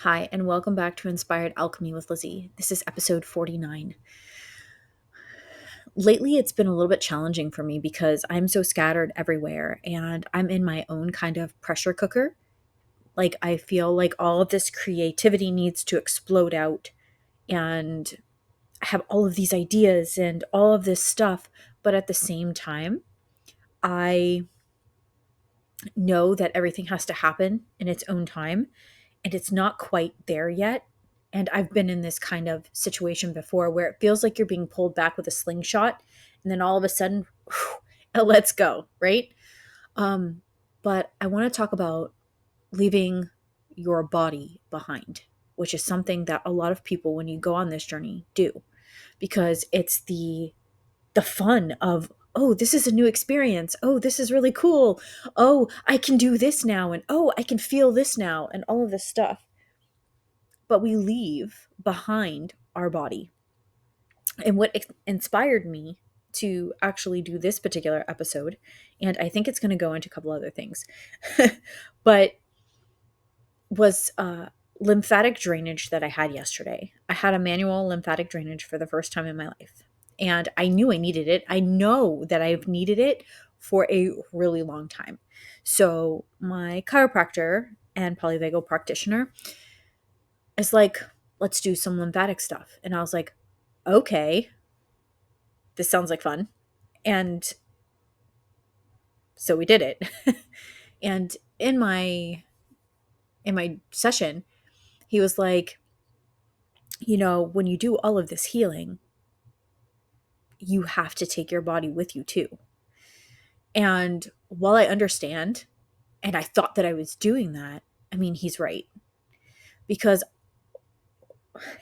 Hi, and welcome back to Inspired Alchemy with Lizzie. This is episode 49. Lately, it's been a little bit challenging for me because I'm so scattered everywhere and I'm in my own kind of pressure cooker. Like, I feel like all of this creativity needs to explode out, and I have all of these ideas and all of this stuff. But at the same time, I know that everything has to happen in its own time, and it's not quite there yet. And I've been in this kind of situation before where it feels like you're being pulled back with a slingshot, and then all of a sudden, let's go, right? Um, but I want to talk about leaving your body behind, which is something that a lot of people, when you go on this journey, do, because it's the fun of, oh, this is a new experience, oh, this is really cool, oh, I can do this now, and oh, I can feel this now, and all of this stuff. But we leave behind our body. And what inspired me to actually do this particular episode, and I think it's going to go into a couple other things, but was lymphatic drainage that I had yesterday. I had a manual lymphatic drainage for the first time in my life. And I knew I needed it. I know that I've needed it for a really long time. So my chiropractor and polyvagal practitioner is like, let's do some lymphatic stuff. And I was like, okay, this sounds like fun. And so we did it. And in my session, he was like, when you do all of this healing, you have to take your body with you too. And while I understand, and I thought that I was doing that, I mean, he's right. Because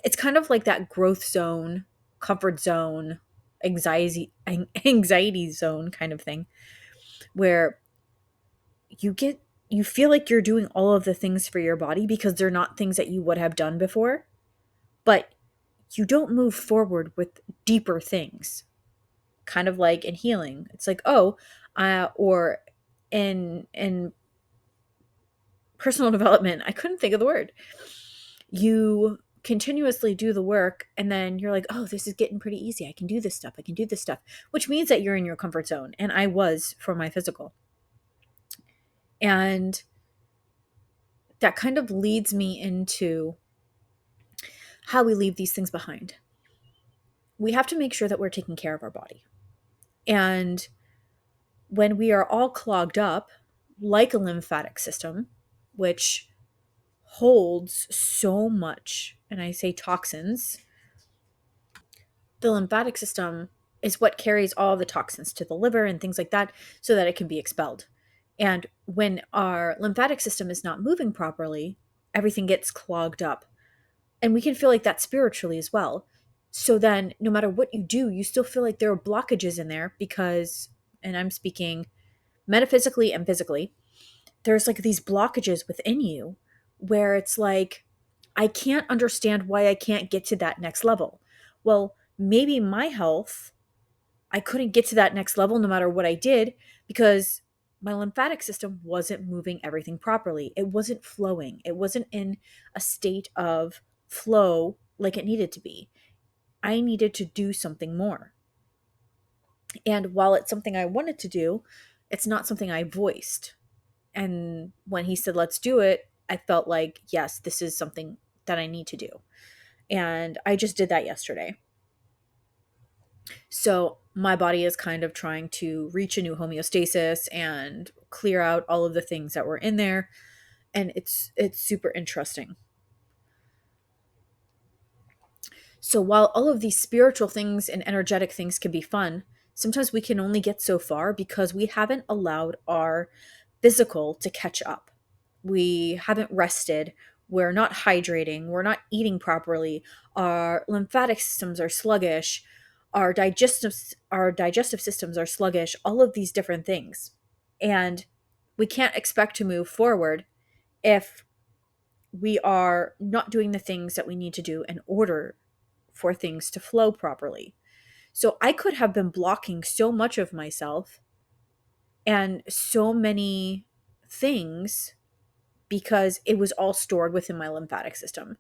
it's kind of like that growth zone, comfort zone, anxiety zone kind of thing, where you feel like you're doing all of the things for your body because they're not things that you would have done before, but you don't move forward with deeper things. Kind of like in healing, it's like, oh, or in personal development, I couldn't think of the word. You continuously do the work, and then you're like, oh, this is getting pretty easy. I can do this stuff. I can do this stuff, which means that you're in your comfort zone. And I was for my physical. And that kind of leads me into how we leave these things behind. We have to make sure that we're taking care of our body. And when we are all clogged up, like a lymphatic system, which holds so much, and I say toxins, the lymphatic system is what carries all the toxins to the liver and things like that so that it can be expelled. And when our lymphatic system is not moving properly, everything gets clogged up. And we can feel like that spiritually as well. So then, no matter what you do, you still feel like there are blockages in there because, and I'm speaking metaphysically and physically, there's like these blockages within you where it's like, I can't understand why I can't get to that next level. Well, maybe my health, I couldn't get to that next level no matter what I did because my lymphatic system wasn't moving everything properly. It wasn't flowing. It wasn't in a state of flow like it needed to be. I needed to do something more. And while it's something I wanted to do, it's not something I voiced. And when he said, let's do it, I felt like, yes, this is something that I need to do. And I just did that yesterday. So my body is kind of trying to reach a new homeostasis and clear out all of the things that were in there. And it's super interesting. So while all of these spiritual things and energetic things can be fun, sometimes we can only get so far because we haven't allowed our physical to catch up. We haven't rested. We're not hydrating. We're not eating properly. Our lymphatic systems are sluggish. Our digestive systems are sluggish. All of these different things. And we can't expect to move forward if we are not doing the things that we need to do in order for things to flow properly. So I could have been blocking so much of myself and so many things because it was all stored within my lymphatic system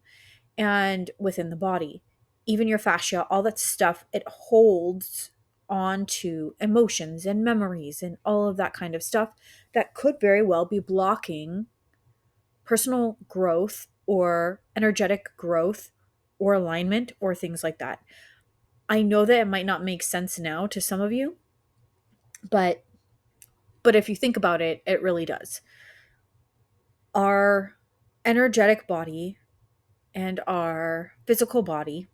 and within the body. Even your fascia, all that stuff, it holds on to emotions and memories and all of that kind of stuff that could very well be blocking personal growth or energetic growth or alignment or things like that. I know that it might not make sense now to some of you, but if you think about it, it really does. Our energetic body and our physical body,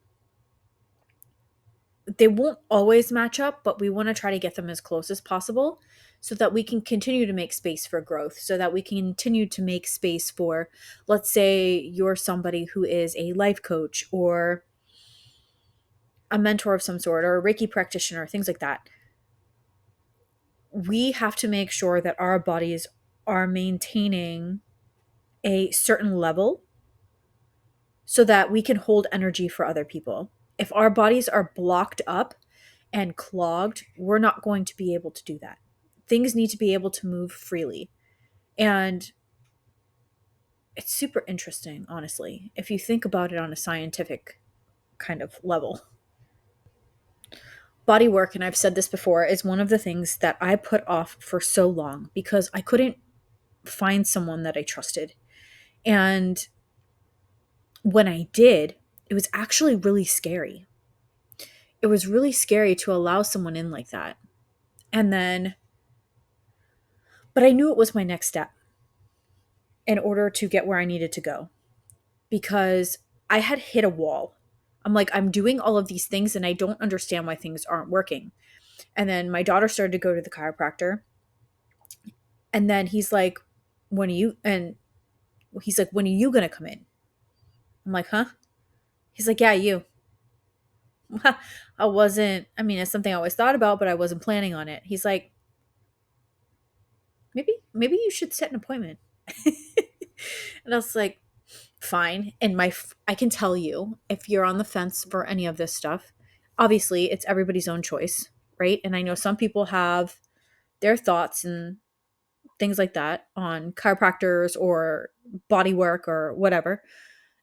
they won't always match up, but we want to try to get them as close as possible so that we can continue to make space for growth, so that we can continue to make space for, let's say you're somebody who is a life coach or a mentor of some sort or a Reiki practitioner, things like that. We have to make sure that our bodies are maintaining a certain level so that we can hold energy for other people. If our bodies are blocked up and clogged, we're not going to be able to do that. Things need to be able to move freely. And it's super interesting, honestly, if you think about it on a scientific kind of level. Body work, and I've said this before, is one of the things that I put off for so long because I couldn't find someone that I trusted. And when I did, it was actually really scary. It was really scary to allow someone in like that. And then, but I knew it was my next step in order to get where I needed to go because I had hit a wall. I'm like, I'm doing all of these things and I don't understand why things aren't working. And then my daughter started to go to the chiropractor. And then he's like, when are you going to come in? I'm like, huh? He's like, yeah, you. I mean, it's something I always thought about, but I wasn't planning on it. He's like, maybe you should set an appointment. And I was like, fine. And I can tell you, if you're on the fence for any of this stuff, obviously it's everybody's own choice, right? And I know some people have their thoughts and things like that on chiropractors or body work or whatever,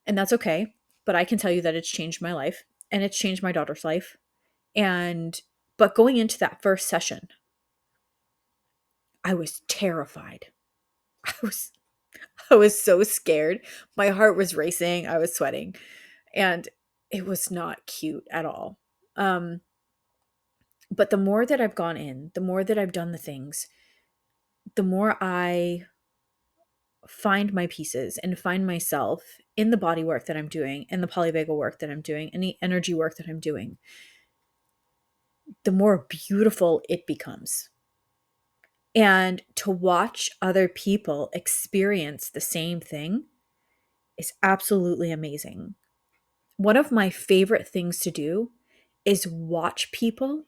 and that's okay. But I can tell you that it's changed my life and it's changed my daughter's life. And but going into that first session, I was terrified. I was I was so scared. My heart was racing. I was sweating. And it was not cute at all. Um, but the more that I've gone in, the more that I've done the things, the more I find my pieces and find myself in the body work that I'm doing, in the polyvagal work that I'm doing, any energy work that I'm doing, the more beautiful it becomes. And to watch other people experience the same thing is absolutely amazing. One of my favorite things to do is watch people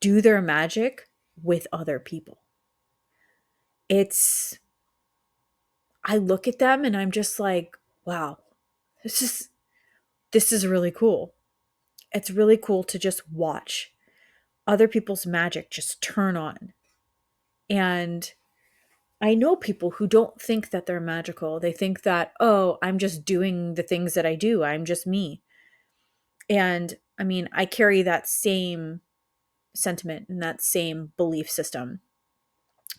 do their magic with other people. It's, I look at them and I'm just like, wow, this is this is really cool. It's really cool to just watch other people's magic just turn on. And I know people who don't think that they're magical. They think that, oh, I'm just doing the things that I do. I'm just me. And I mean, I carry that same sentiment and that same belief system.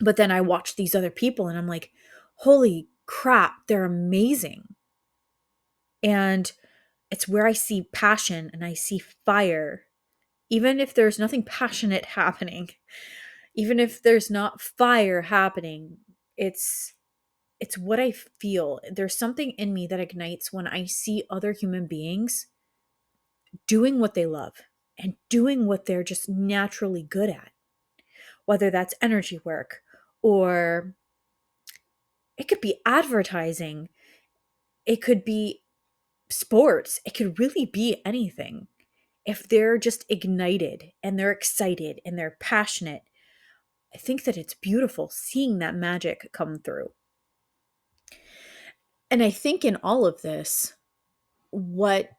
But then I watch these other people and I'm like, holy crap, they're amazing. And it's where I see passion and I see fire. Even if there's nothing passionate happening, even if there's not fire happening, it's what I feel. There's something in me that ignites when I see other human beings doing what they love and doing what they're just naturally good at. Whether that's energy work or it could be advertising, it could be sports, it could really be anything. If they're just ignited and they're excited and they're passionate, I think that it's beautiful seeing that magic come through. And I think in all of this, what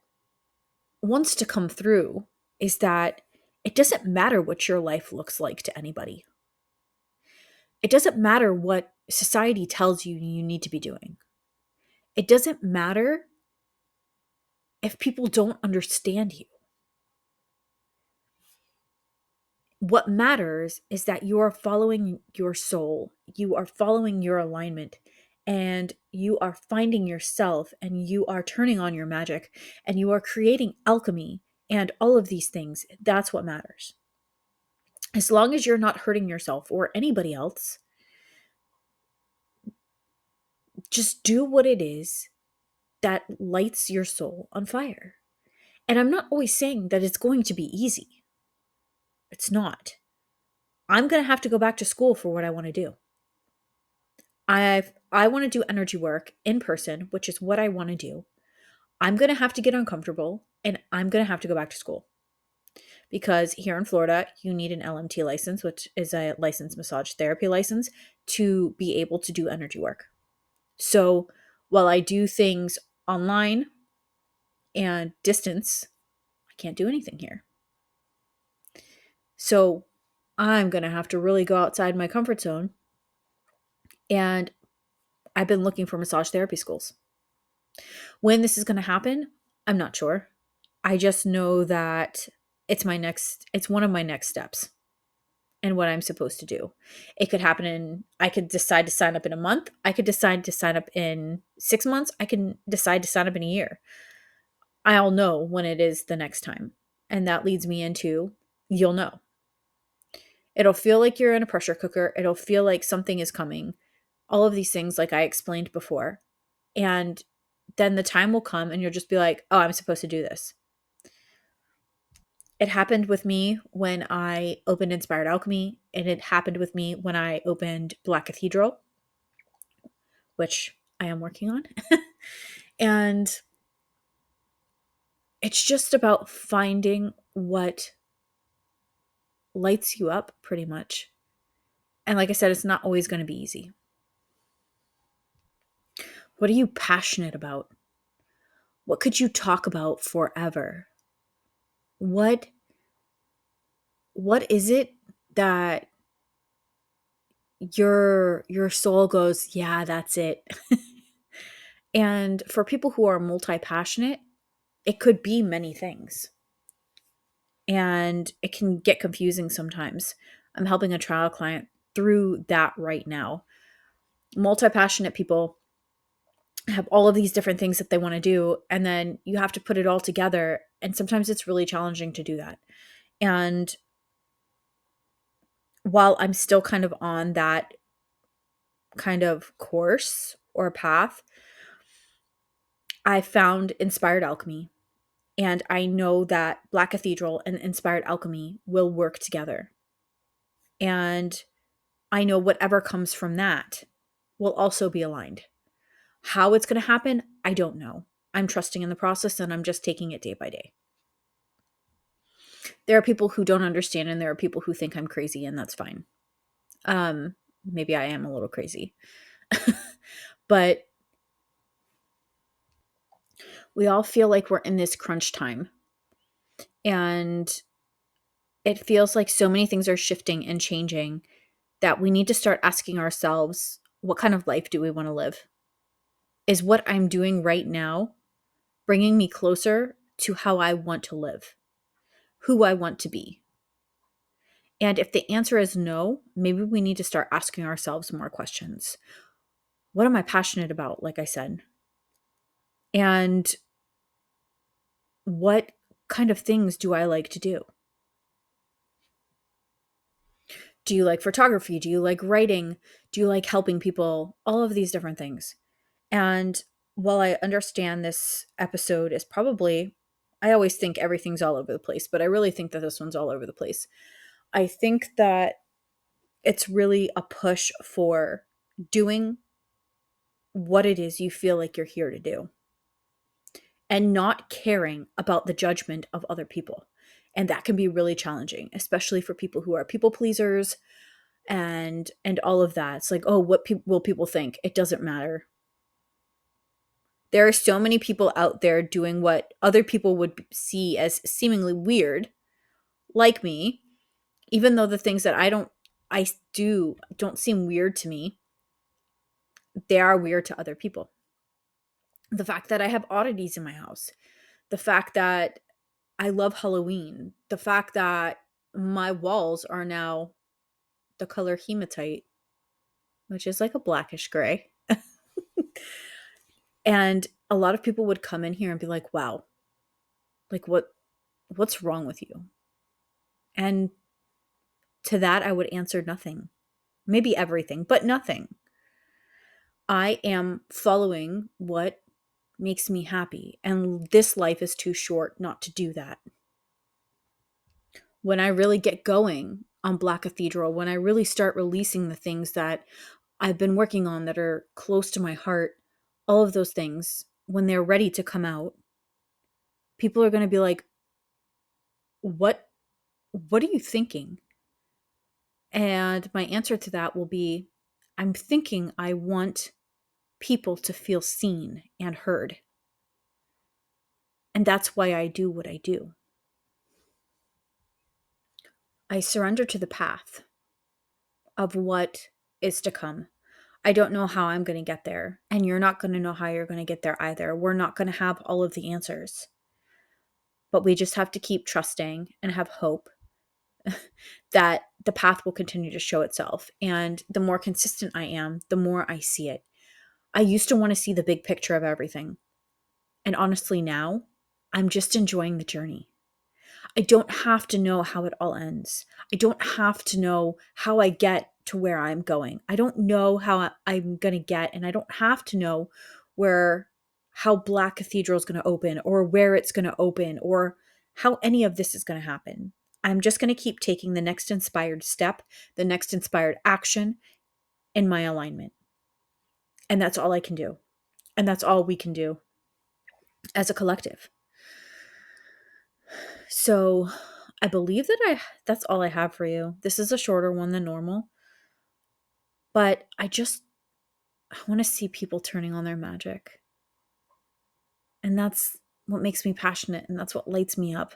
wants to come through is that it doesn't matter what your life looks like to anybody. It doesn't matter what society tells you you need to be doing. It doesn't matter if people don't understand you. What matters is that you are following your soul, you are following your alignment, and you are finding yourself, and you are turning on your magic, and you are creating alchemy and all of these things. That's what matters. As long as you're not hurting yourself or anybody else, just do what it is that lights your soul on fire. And I'm not always saying that it's going to be easy. It's not. I'm going to have to go back to school for what I want to do. I want to do energy work in person, which is what I want to do. I'm going to have to get uncomfortable and I'm going to have to go back to school. Because here in Florida, you need an LMT license, which is a licensed massage therapy license, to be able to do energy work. So while I do things online and distance, I can't do anything here. So I'm going to have to really go outside my comfort zone. And I've been looking for massage therapy schools. When this is going to happen, I'm not sure. I just know that it's one of my next steps and what I'm supposed to do. It could happen I could decide to sign up in a month. I could decide to sign up in 6 months. I can decide to sign up in a year. I'll know when it is the next time. And that leads me into you'll know. It'll feel like you're in a pressure cooker. It'll feel like something is coming. All of these things, like I explained before. And then the time will come and you'll just be like, oh, I'm supposed to do this. It happened with me when I opened Inspired Alchemy, and it happened with me when I opened Black Cathedral, which I am working on. And it's just about finding what lights you up, pretty much. And like I said, it's not always going to be easy. What are you passionate about? What could you talk about forever? What is it that your soul goes, yeah, that's it. And for people who are multi-passionate, it could be many things. And it can get confusing sometimes. I'm helping a trial client through that right now. Multi-passionate people have all of these different things that they want to do, and then you have to put it all together. And sometimes it's really challenging to do that. And while I'm still kind of on that kind of course or path, I found Inspired Alchemy. And I know that Black Cathedral and Inspired Alchemy will work together. And I know whatever comes from that will also be aligned. How it's going to happen, I don't know. I'm trusting in the process and I'm just taking it day by day. There are people who don't understand and there are people who think I'm crazy, and that's fine. Maybe I am a little crazy. But we all feel like we're in this crunch time. And it feels like so many things are shifting and changing that we need to start asking ourselves, what kind of life do we want to live? Is what I'm doing right now bringing me closer to how I want to live, who I want to be? And if the answer is no, maybe we need to start asking ourselves more questions. What am I passionate about, like I said? And what kind of things do I like to do? Do you like photography? Do you like writing? Do you like helping people? All of these different things. And while I understand this episode is probably, I always think everything's all over the place, but I really think that this one's all over the place. I think that it's really a push for doing what it is you feel like you're here to do and not caring about the judgment of other people. And that can be really challenging, especially for people who are people pleasers and all of that. It's like, oh, what will people think? It doesn't matter. There are so many people out there doing what other people would see as seemingly weird, like me, even though the things that I don't don't seem weird to me. They are weird to other people. The fact that I have oddities in my house, the fact that I love Halloween, the fact that my walls are now the color hematite, which is like a blackish gray. And a lot of people would come in here and be like, "Wow, like what's wrong with you?" And to that I would answer nothing. Maybe everything, but nothing. I am following what makes me happy, and this life is too short not to do that. When I really get going on Black Cathedral, when I really start releasing the things that I've been working on that are close to my heart, all of those things, when they're ready to come out, people are going to be like, "What what are you thinking?" And my answer to that will be, I'm thinking I want people to feel seen and heard. And that's why I do what I do. I surrender to the path of what is to come. I don't know how I'm going to get there, and you're not going to know how you're going to get there either. We're not going to have all of the answers, but we just have to keep trusting and have hope that the path will continue to show itself. And the more consistent I am, the more I see it. I used to want to see the big picture of everything. And honestly, now I'm just enjoying the journey. I don't have to know how it all ends. I don't have to know how I get to where I'm going. I don't know how I'm going to get, and I don't have to know where how Black Cathedral is going to open or where it's going to open or how any of this is going to happen. I'm just going to keep taking the next inspired step, the next inspired action in my alignment. And that's all I can do. And that's all we can do as a collective. So I believe that that's all I have for you. This is a shorter one than normal, but I want to see people turning on their magic. And that's what makes me passionate, and that's what lights me up.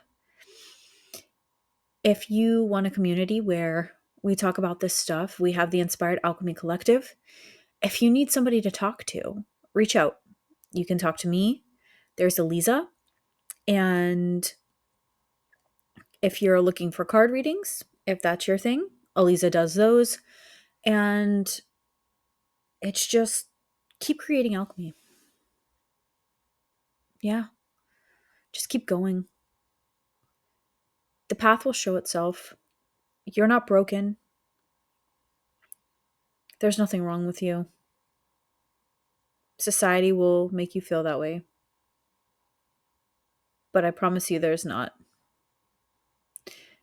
If you want a community where we talk about this stuff, we have the Inspired Alchemy Collective. If you need somebody to talk to, reach out. You can talk to me. There's Eliza. And if you're looking for card readings, if that's your thing, Eliza does those. And it's just keep creating alchemy. Yeah. Just keep going. The path will show itself. You're not broken. There's nothing wrong with you. Society will make you feel that way. But I promise you there's not.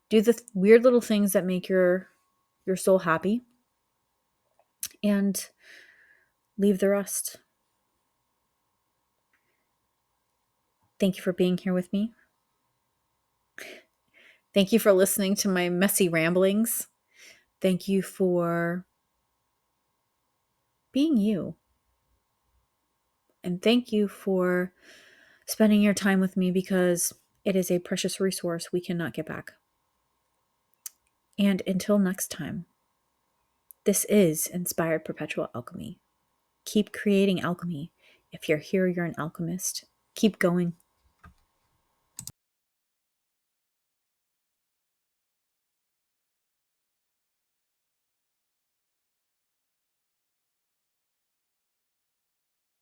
Do the weird little things that make your soul happy and leave the rest. Thank you for being here with me. Thank you for listening to my messy ramblings. Thank you for being you. And thank you for spending your time with me, because it is a precious resource we cannot get back. And until next time, this is Inspired Perpetual Alchemy. Keep creating alchemy. If you're here, you're an alchemist. Keep going.